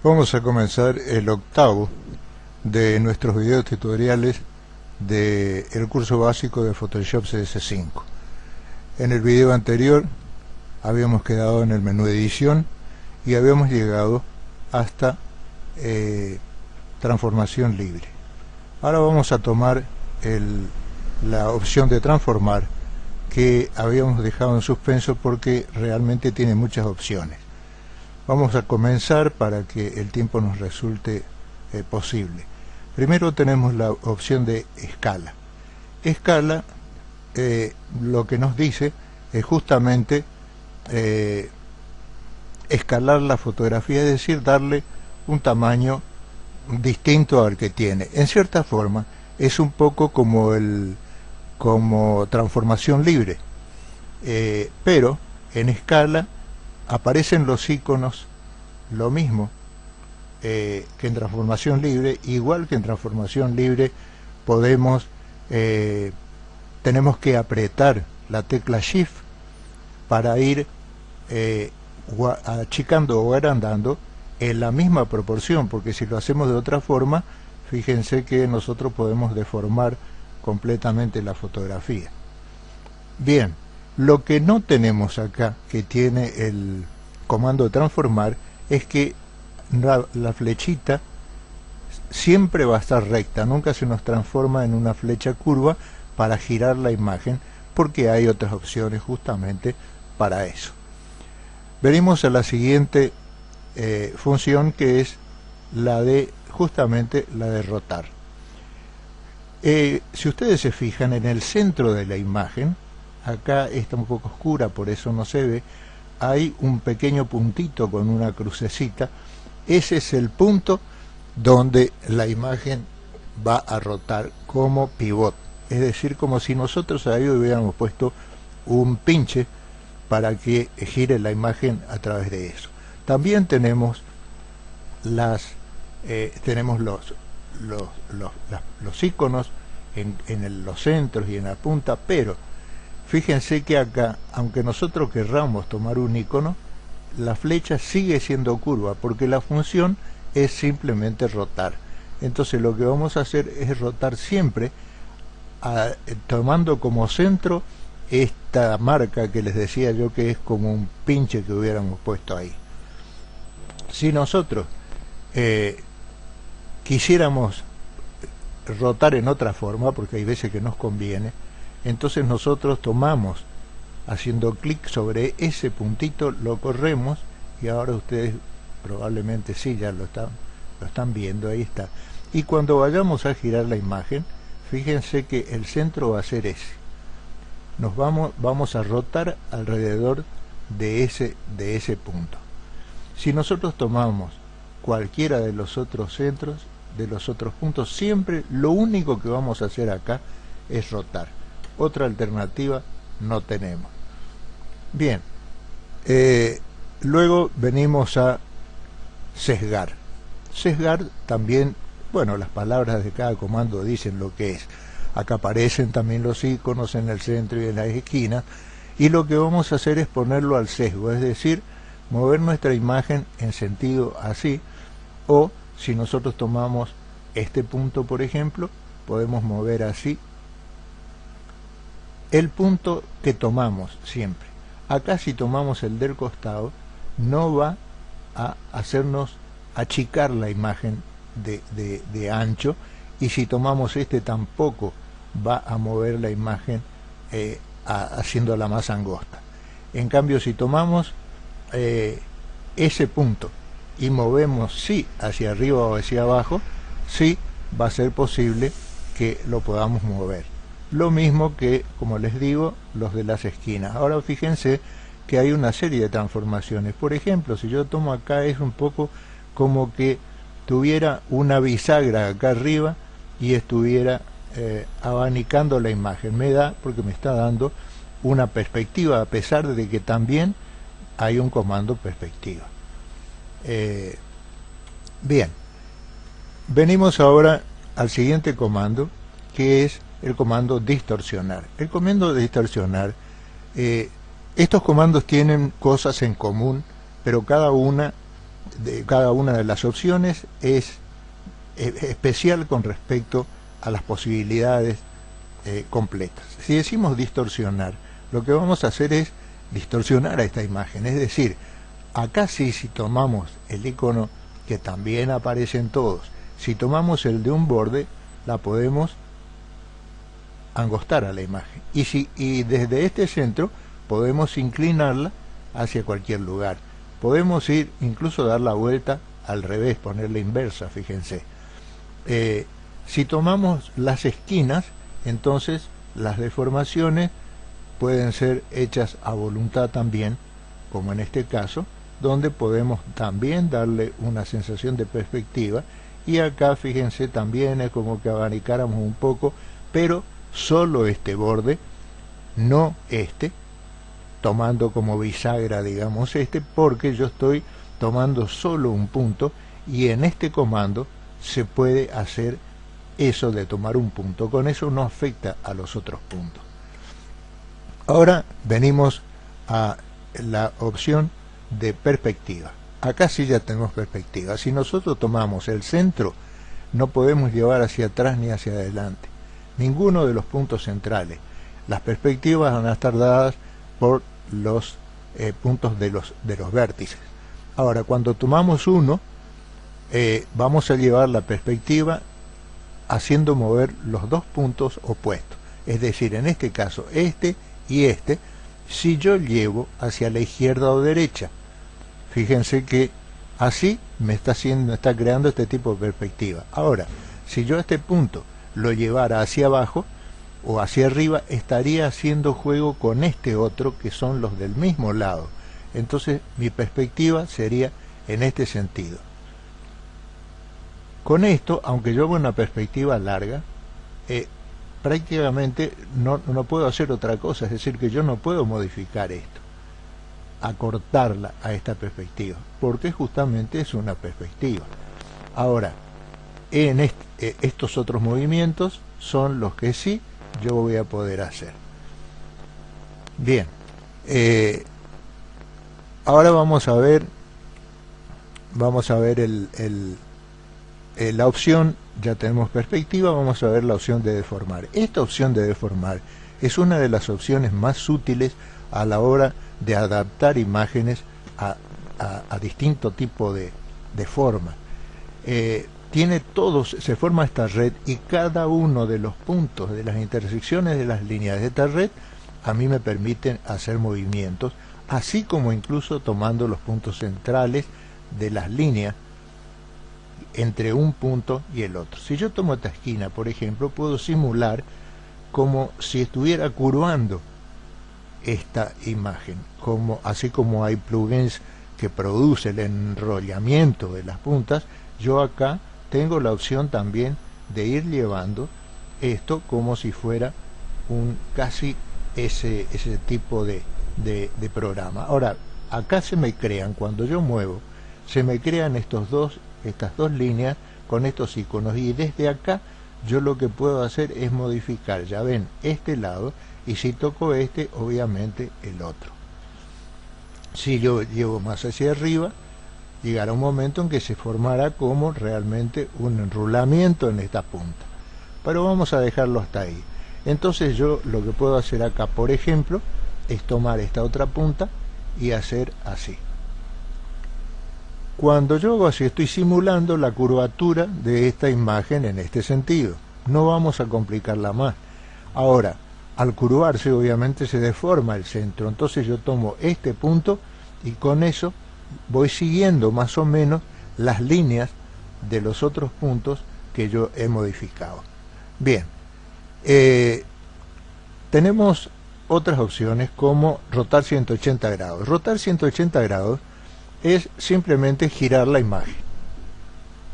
Vamos a comenzar el octavo de nuestros videos tutoriales del curso básico de Photoshop CS5. En el video anterior habíamos quedado en el menú de edición y habíamos llegado hasta transformación libre. Ahora vamos a tomar la opción de transformar, que habíamos dejado en suspenso porque realmente tiene muchas opciones. Vamos a comenzar para que el tiempo nos resulte posible. Primero tenemos la opción de escala. Escala lo que nos dice es justamente escalar la fotografía, es decir, darle un tamaño distinto al que tiene. En cierta forma es un poco como transformación libre, pero en escala aparecen los iconos lo mismo que en transformación libre. Igual que en transformación libre tenemos que apretar la tecla Shift para ir achicando o agrandando en la misma proporción, porque si lo hacemos de otra forma, fíjense que nosotros podemos deformar completamente la fotografía. Bien, lo que no tenemos acá, que tiene el comando de transformar, es que la flechita siempre va a estar recta, nunca se nos transforma en una flecha curva para girar la imagen, porque hay otras opciones justamente para eso. Venimos a la siguiente función, que es justamente la de rotar. Si ustedes se fijan en el centro de la imagen, acá está un poco oscura, por eso no se ve, hay un pequeño puntito con una crucecita. Ese es el punto donde la imagen va a rotar como pivot, es decir, como si nosotros ahí hubiéramos puesto un pinche para que gire la imagen a través de eso. También tenemos los iconos en los centros y en la punta, pero fíjense que acá, aunque nosotros querramos tomar un icono, la flecha sigue siendo curva, porque la función es simplemente rotar. Entonces lo que vamos a hacer es rotar siempre tomando como centro esta marca que les decía yo, que es como un pinche que hubiéramos puesto ahí. Si nosotros quisiéramos rotar en otra forma, porque hay veces que nos conviene, entonces nosotros tomamos, haciendo clic sobre ese puntito, lo corremos, y ahora ustedes probablemente sí ya lo están viendo, ahí está. Y cuando vayamos a girar la imagen, fíjense que el centro va a ser ese. Vamos a rotar alrededor de ese punto. Si nosotros tomamos cualquiera de los otros centros, de los otros puntos, siempre lo único que vamos a hacer acá es rotar. Otra alternativa no tenemos. Bien, luego venimos a sesgar. Sesgar también, bueno, las palabras de cada comando dicen lo que es. Acá aparecen también los iconos en el centro y en las esquinas, y lo que vamos a hacer es ponerlo al sesgo, es decir, mover nuestra imagen en sentido así, o si nosotros tomamos este punto, por ejemplo, podemos mover así el punto que tomamos siempre. Acá, si tomamos el del costado, no va a hacernos achicar la imagen de ancho, y si tomamos este tampoco va a mover la imagen haciéndola más angosta. En cambio, si tomamos ese punto y movemos sí hacia arriba o hacia abajo, sí va a ser posible que lo podamos mover. Lo mismo que, como les digo, los de las esquinas. Ahora fíjense que hay una serie de transformaciones. Por ejemplo, si yo tomo acá, es un poco como que tuviera una bisagra acá arriba y estuviera abanicando la imagen. Porque me está dando una perspectiva, a pesar de que también hay un comando perspectiva. Bien, venimos ahora al siguiente comando, que es el comando distorsionar. El comando distorsionar, estos comandos tienen cosas en común, pero cada una de cada una de las opciones es especial con respecto a las posibilidades completas. Si decimos distorsionar, lo que vamos a hacer es distorsionar a esta imagen, es decir, acá sí, si tomamos el icono que también aparece en todos, si tomamos el de un borde, la podemos angostar a la imagen, y desde este centro podemos inclinarla hacia cualquier lugar. Podemos ir, incluso dar la vuelta al revés, ponerla inversa, fíjense. Si tomamos las esquinas, entonces las deformaciones pueden ser hechas a voluntad también, como en este caso, donde podemos también darle una sensación de perspectiva, y acá fíjense también es como que abanicáramos un poco, pero solo este borde, no este, tomando como bisagra, digamos, este, porque yo estoy tomando solo un punto, y en este comando se puede hacer eso de tomar un punto. Con eso no afecta a los otros puntos. Ahora venimos a la opción de perspectiva. Acá sí ya tenemos perspectiva. Si nosotros tomamos el centro, no podemos llevar hacia atrás ni hacia adelante ninguno de los puntos centrales. Las perspectivas van a estar dadas por los puntos de los vértices. Ahora, cuando tomamos uno, vamos a llevar la perspectiva haciendo mover los dos puntos opuestos, es decir, en este caso este y este, si yo llevo hacia la izquierda o derecha. Fíjense que así me está creando este tipo de perspectiva. Ahora, si yo a este punto lo llevara hacia abajo o hacia arriba, estaría haciendo juego con este otro, que son los del mismo lado. Entonces mi perspectiva sería en este sentido. Con esto, aunque yo haga una perspectiva larga, prácticamente no puedo hacer otra cosa, es decir, que yo no puedo modificar esto, acortarla a esta perspectiva, porque justamente es una perspectiva. Ahora, en estos otros movimientos son los que sí yo voy a poder hacer. Bien, ahora vamos a ver la opción. Ya tenemos perspectiva, vamos a ver la opción de deformar. Esta opción de deformar es una de las opciones más útiles a la hora de adaptar imágenes a distinto tipo de forma. Se forma esta red, y cada uno de los puntos de las intersecciones de las líneas de esta red a mí me permiten hacer movimientos, así como incluso tomando los puntos centrales de las líneas entre un punto y el otro. Si yo tomo esta esquina, por ejemplo, puedo simular como si estuviera curvando esta imagen, así como hay plugins que produce el enrollamiento de las puntas. Yo acá tengo la opción también de ir llevando esto como si fuera casi ese tipo de programa. Ahora, acá se me crean, cuando yo muevo, se me crean estas dos líneas con estos iconos, y desde acá yo lo que puedo hacer es modificar, ya ven, este lado, y si toco este, obviamente el otro. Si yo llevo más hacia arriba, llegará un momento en que se formará como realmente un enrulamiento en esta punta, pero vamos a dejarlo hasta ahí. Entonces yo lo que puedo hacer acá, por ejemplo, es tomar esta otra punta y hacer así. Cuando yo hago así, estoy simulando la curvatura de esta imagen en este sentido. No vamos a complicarla más. Ahora, al curvarse, obviamente se deforma el centro. Entonces yo tomo este punto y con eso voy siguiendo más o menos las líneas de los otros puntos que yo he modificado. Bien, tenemos otras opciones como rotar 180 grados. Rotar 180 grados es simplemente girar la imagen.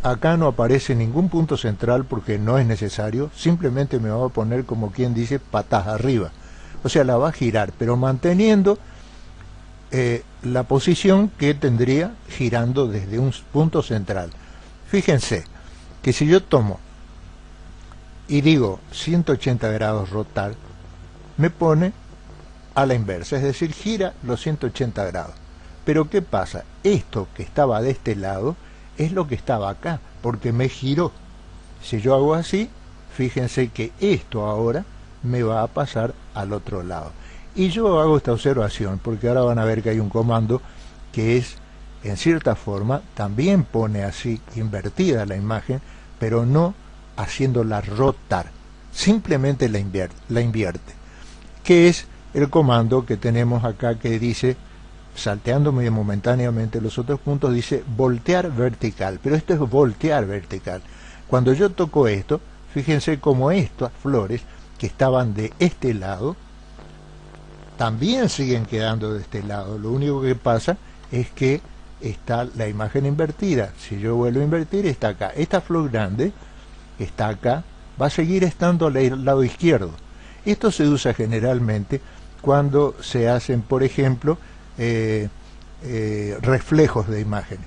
Acá no aparece ningún punto central porque no es necesario, simplemente me va a poner, como quien dice, patas arriba. O sea, la va a girar, pero manteniendo la posición que tendría girando desde un punto central. Fíjense que si yo tomo y digo 180 grados rotar, me pone a la inversa, es decir, gira los 180 grados. Pero ¿qué pasa? Esto que estaba de este lado es lo que estaba acá, porque me giró. Si yo hago así, fíjense que esto ahora me va a pasar al otro lado. Y yo hago esta observación, porque ahora van a ver que hay un comando que es, en cierta forma, también pone así invertida la imagen, pero no haciéndola rotar, simplemente la invierte, que es el comando que tenemos acá que dice, salteándome momentáneamente los otros puntos, dice voltear vertical, pero esto es voltear vertical. Cuando yo toco esto, fíjense cómo estas flores que estaban de este lado también siguen quedando de este lado. Lo único que pasa es que está la imagen invertida. Si yo vuelvo a invertir, está acá. Esta flor grande está acá, va a seguir estando al lado izquierdo. Esto se usa generalmente cuando se hacen, por ejemplo, reflejos de imágenes.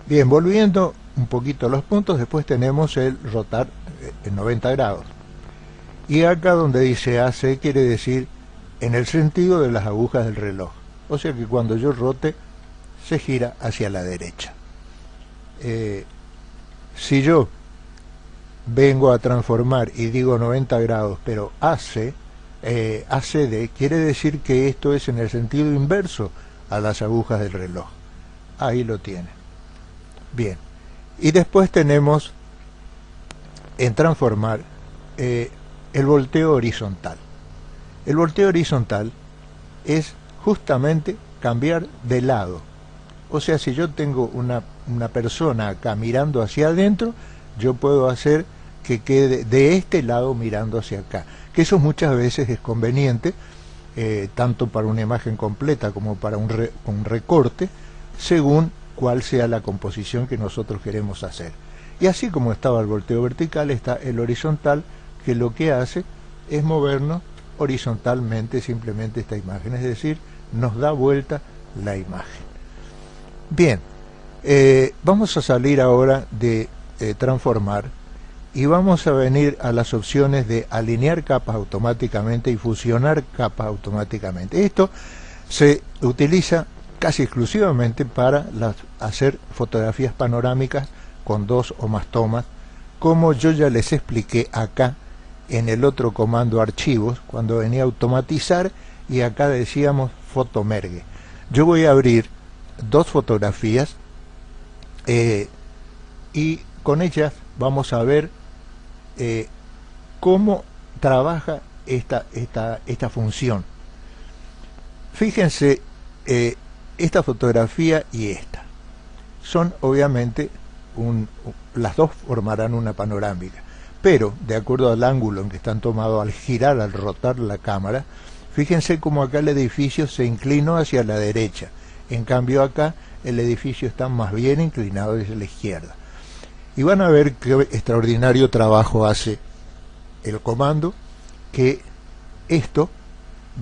Bien, volviendo un poquito a los puntos, después tenemos el rotar en 90 grados. Y acá donde dice AC quiere decir en el sentido de las agujas del reloj. O sea que cuando yo rote, se gira hacia la derecha. Si yo vengo a transformar y digo 90 grados, pero AC, ACD, quiere decir que esto es en el sentido inverso a las agujas del reloj. Ahí lo tienen. Bien. Y después tenemos en transformar el volteo horizontal. El volteo horizontal es justamente cambiar de lado. O sea, si yo tengo una persona acá mirando hacia adentro, yo puedo hacer que quede de este lado mirando hacia acá. Que eso muchas veces es conveniente, tanto para una imagen completa como para un recorte, según cuál sea la composición que nosotros queremos hacer. Y así como estaba el volteo vertical, está el horizontal, que lo que hace es movernos horizontalmente simplemente esta imagen, es decir, nos da vuelta la imagen. Bien, vamos a salir ahora de transformar y vamos a venir a las opciones de alinear capas automáticamente y fusionar capas automáticamente. Esto se utiliza casi exclusivamente para hacer fotografías panorámicas con 2 o más tomas, como yo ya les expliqué acá en el otro comando archivos, cuando venía a automatizar, y acá decíamos fotomerge. Yo voy a abrir 2 fotografías y con ellas vamos a ver cómo trabaja esta función. Fíjense, esta fotografía y esta son obviamente las dos formarán una panorámica, pero de acuerdo al ángulo en que están tomados al girar, al rotar la cámara, fíjense cómo acá el edificio se inclinó hacia la derecha, en cambio acá el edificio está más bien inclinado hacia la izquierda. Y van a ver qué extraordinario trabajo hace el comando, que esto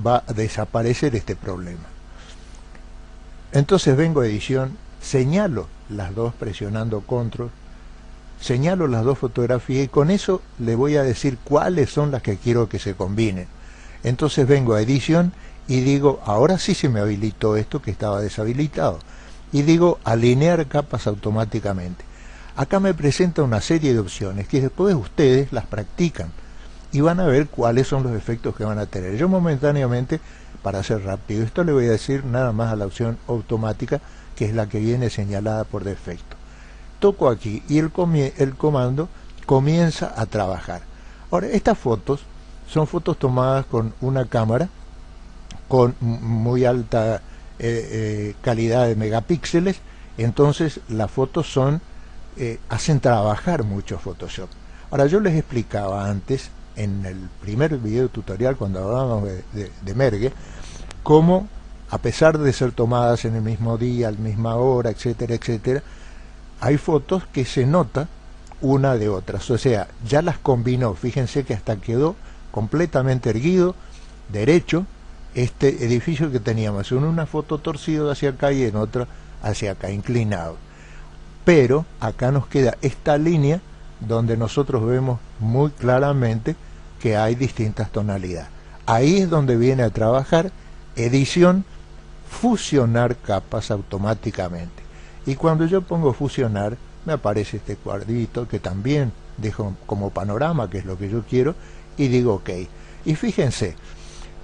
va a desaparecer este problema. Entonces vengo a edición, señalo las dos presionando control, señalo las dos fotografías y con eso le voy a decir cuáles son las que quiero que se combinen. Entonces vengo a edición y digo, ahora sí se me habilitó esto que estaba deshabilitado, y digo alinear capas automáticamente. Acá me presenta una serie de opciones que después ustedes las practican y van a ver cuáles son los efectos que van a tener. Yo momentáneamente, para hacer rápido esto, le voy a decir nada más a la opción automática, que es la que viene señalada por defecto. Toco aquí y el comando comienza a trabajar. Ahora, estas fotos son fotos tomadas con una cámara con muy alta calidad de megapíxeles, entonces las fotos son hacen trabajar mucho Photoshop. Ahora, yo les explicaba antes, en el primer video tutorial, cuando hablábamos de merge, cómo, a pesar de ser tomadas en el mismo día, a la misma hora, etcétera, etcétera, hay fotos que se nota una de otras, o sea, ya las combinó. Fíjense que hasta quedó completamente erguido, derecho, este edificio que teníamos en una foto torcido hacia acá y en otra hacia acá, inclinado. Pero acá nos queda esta línea donde nosotros vemos muy claramente que hay distintas tonalidades. Ahí es donde viene a trabajar edición, fusionar capas automáticamente. Y cuando yo pongo fusionar, me aparece este cuadrito que también dejo como panorama, que es lo que yo quiero, y digo ok. Y fíjense,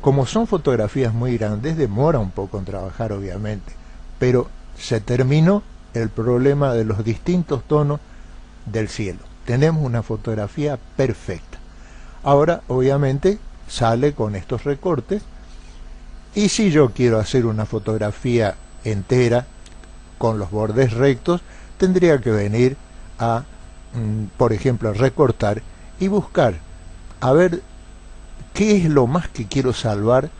como son fotografías muy grandes, demora un poco en trabajar obviamente, pero se terminó el problema de los distintos tonos del cielo. Tenemos una fotografía perfecta. Ahora obviamente sale con estos recortes, y si yo quiero hacer una fotografía entera con los bordes rectos, tendría que venir a, por ejemplo, recortar y buscar a ver qué es lo más que quiero salvar,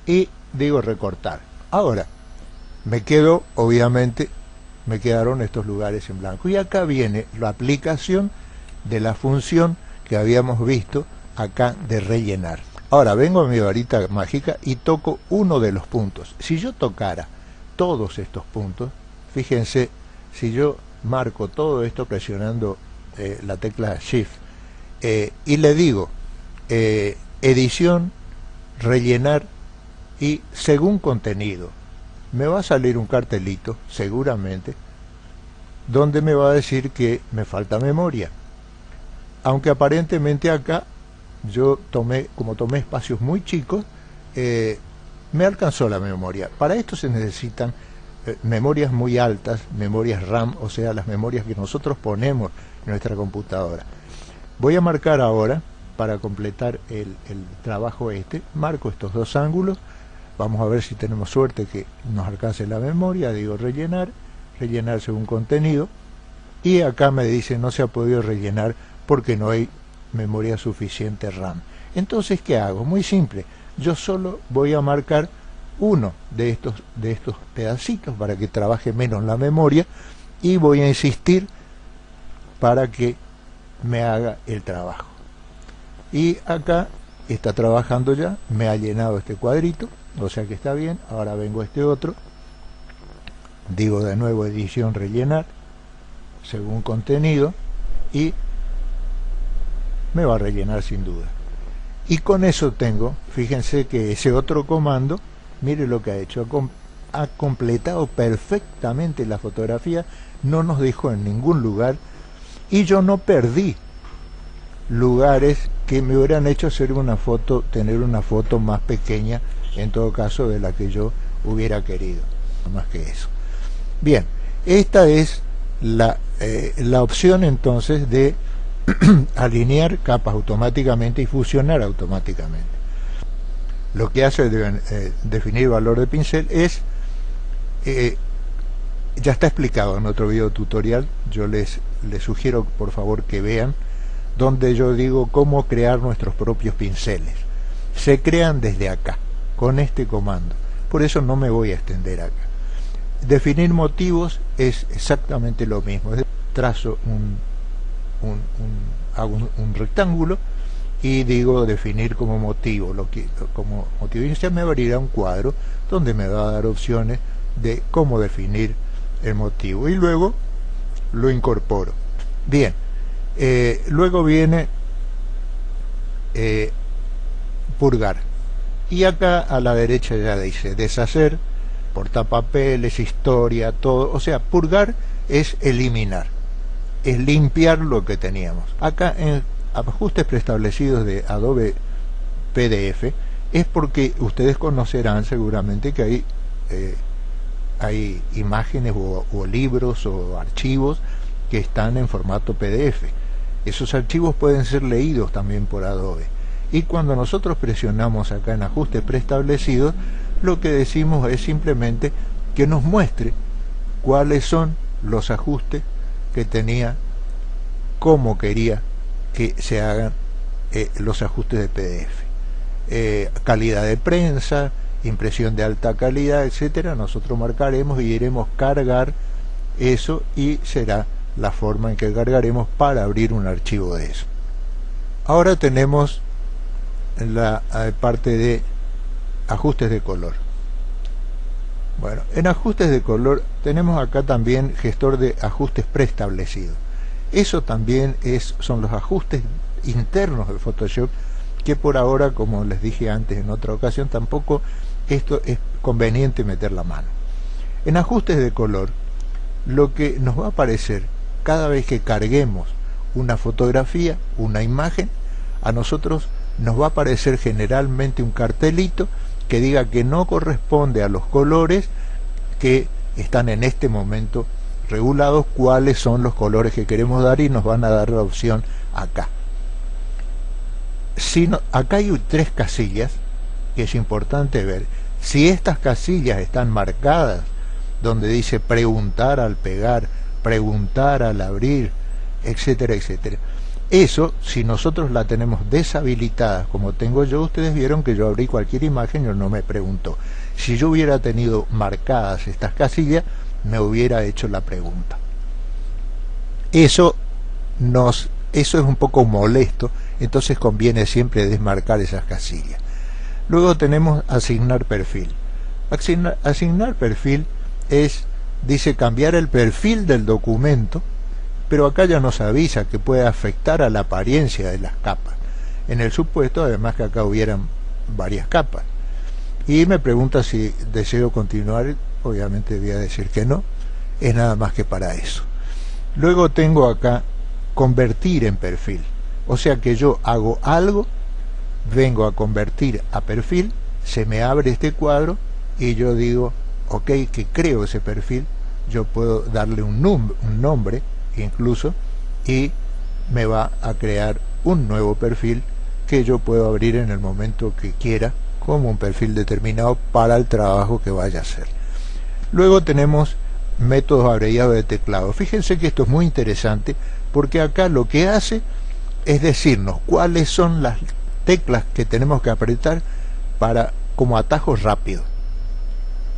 y digo recortar. Ahora me quedo, obviamente me quedaron estos lugares en blanco, y acá viene la aplicación de la función que habíamos visto acá de rellenar. Ahora vengo a mi varita mágica y toco uno de los puntos. Si yo tocara todos estos puntos, fíjense, si yo marco todo esto presionando la tecla Shift y le digo edición, rellenar y según contenido, me va a salir un cartelito seguramente donde me va a decir que me falta memoria, aunque aparentemente acá yo como tomé espacios muy chicos, me alcanzó la memoria. Para esto se necesitan memorias muy altas, memorias RAM, o sea, las memorias que nosotros ponemos en nuestra computadora. Voy a marcar ahora, para completar el trabajo marco estos dos ángulos. Vamos a ver si tenemos suerte que nos alcance la memoria. Digo rellenar, rellenar según contenido, y acá me dice no se ha podido rellenar porque no hay memoria suficiente RAM. Entonces, ¿qué hago? Muy simple, yo solo voy a marcar uno de estos pedacitos para que trabaje menos la memoria, y voy a insistir para que me haga el trabajo. Y acá está trabajando ya, me ha llenado este cuadrito, o sea que está bien. Ahora vengo a este otro, digo de nuevo edición, rellenar según contenido, y me va a rellenar sin duda. Y con eso tengo, fíjense que ese otro comando, mire lo que ha hecho, ha completado perfectamente la fotografía, no nos dejó en ningún lugar, y yo no perdí lugares que me hubieran hecho hacer una foto, tener una foto más pequeña, en todo caso, de la que yo hubiera querido, no más que eso. Bien, esta es la opción entonces de alinear capas automáticamente y fusionar automáticamente. Lo que hace definir valor de pincel es, ya está explicado en otro video tutorial, yo les sugiero por favor que vean, donde yo digo cómo crear nuestros propios pinceles. Se crean desde acá, con este comando, por eso no me voy a extender acá. Definir motivos es exactamente lo mismo, trazo hago un rectángulo y digo definir como motivo, como motivo inicial me abrirá un cuadro donde me va a dar opciones de cómo definir el motivo, y luego lo incorporo. Bien, luego viene purgar, y acá a la derecha ya dice deshacer, portapapeles, historia, todo. O sea, purgar es eliminar, es limpiar lo que teníamos. Acá en ajustes preestablecidos de Adobe PDF es porque ustedes conocerán seguramente que hay imágenes o libros o archivos que están en formato PDF. Esos archivos pueden ser leídos también por Adobe, y cuando nosotros presionamos acá en ajustes preestablecidos, lo que decimos es simplemente que nos muestre cuáles son los ajustes que tenía, cómo quería que se hagan los ajustes de PDF, calidad de prensa, impresión de alta calidad, etcétera. Nosotros marcaremos y iremos cargar eso, y será la forma en que cargaremos para abrir un archivo de eso. Ahora tenemos la parte de ajustes de color. Bueno, en ajustes de color tenemos acá también gestor de ajustes preestablecidos. Eso también son los ajustes internos de Photoshop, que por ahora, como les dije antes en otra ocasión, tampoco esto es conveniente meter la mano. En ajustes de color, lo que nos va a aparecer cada vez que carguemos una fotografía, una imagen, a nosotros nos va a aparecer generalmente un cartelito que diga que no corresponde a los colores que están en este momento regulados, cuáles son los colores que queremos dar, y nos van a dar la opción acá. Si no, acá hay 3 casillas que es importante ver. Si estas casillas están marcadas, donde dice preguntar al pegar, preguntar al abrir, etcétera, etcétera, eso, si nosotros la tenemos deshabilitada, como tengo yo, ustedes vieron que yo abrí cualquier imagen y no me preguntó. Si yo hubiera tenido marcadas estas casillas, me hubiera hecho la pregunta. Eso es un poco molesto, entonces conviene siempre desmarcar esas casillas. Luego tenemos asignar perfil. Asignar perfil dice cambiar el perfil del documento, pero acá ya nos avisa que puede afectar a la apariencia de las capas, en el supuesto además que acá hubieran varias capas. Y me pregunta si deseo continuar. Obviamente voy a decir que no, es nada más que para eso. Luego tengo acá convertir en perfil, o sea que yo hago algo, vengo a convertir a perfil, se me abre este cuadro y yo digo ok, que creo ese perfil. Yo puedo darle un nombre incluso, y me va a crear un nuevo perfil que yo puedo abrir en el momento que quiera como un perfil determinado para el trabajo que vaya a hacer. Luego tenemos métodos abreviados de teclado. Fíjense que esto es muy interesante porque acá lo que hace es decirnos cuáles son las teclas que tenemos que apretar para como atajos rápidos.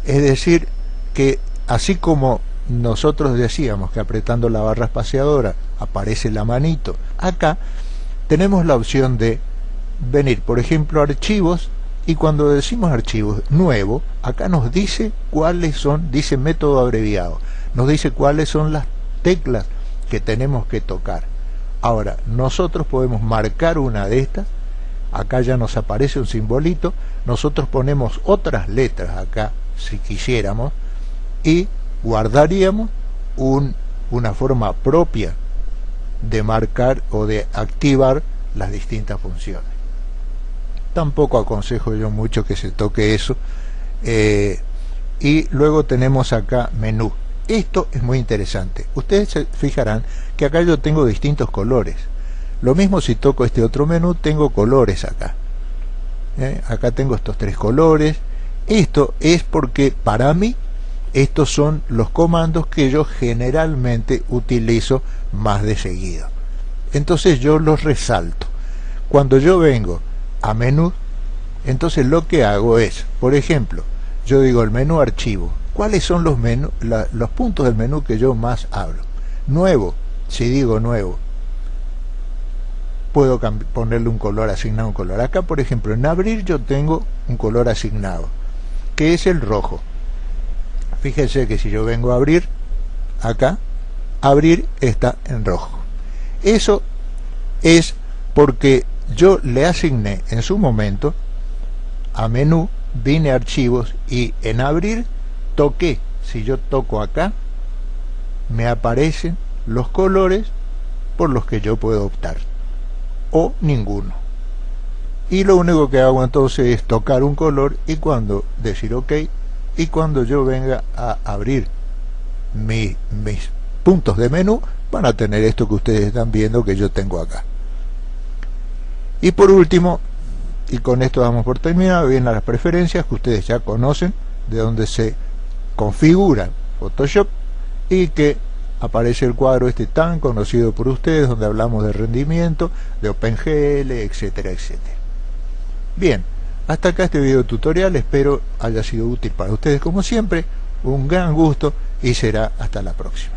Es decir, que así como nosotros decíamos que apretando la barra espaciadora aparece la manito, acá tenemos la opción de venir, por ejemplo, a archivos, y cuando decimos archivos nuevo, acá nos dice cuáles son, dice método abreviado, nos dice cuáles son las teclas que tenemos que tocar. Ahora, nosotros podemos marcar una de estas, acá ya nos aparece un simbolito, nosotros ponemos otras letras acá, si quisiéramos, y guardaríamos una forma propia de marcar o de activar las distintas funciones. Tampoco aconsejo yo mucho que se toque eso. Y luego tenemos acá menú. Esto es muy interesante. Ustedes se fijarán que acá yo tengo distintos colores. Lo mismo si toco este otro menú, tengo colores acá. Acá tengo estos 3 colores. Esto es porque para mí estos son los comandos que yo generalmente utilizo más de seguido. Entonces yo los resalto. Cuando yo vengo a menú, entonces lo que hago es, por ejemplo, yo digo el menú archivo. ¿Cuáles son los puntos del menú que yo más hablo? Nuevo. Si digo nuevo, puedo ponerle un color, asignado un color. Acá, por ejemplo, en abrir yo tengo un color asignado, que es el rojo. Fíjense que si yo vengo a abrir, acá, abrir está en rojo. Eso es porque yo le asigné en su momento a menú, vine a archivos y en abrir toqué. Si yo toco acá, me aparecen los colores por los que yo puedo optar, o ninguno. Y lo único que hago entonces es tocar un color y cuando decir ok, y cuando yo venga a abrir mis puntos de menú, van a tener esto que ustedes están viendo que yo tengo acá. Y por último, y con esto damos por terminado, vienen las preferencias que ustedes ya conocen, de donde se configura Photoshop y que aparece el cuadro este tan conocido por ustedes, donde hablamos de rendimiento, de OpenGL, etcétera, etcétera. Bien, hasta acá este video tutorial, espero haya sido útil para ustedes como siempre, un gran gusto y será hasta la próxima.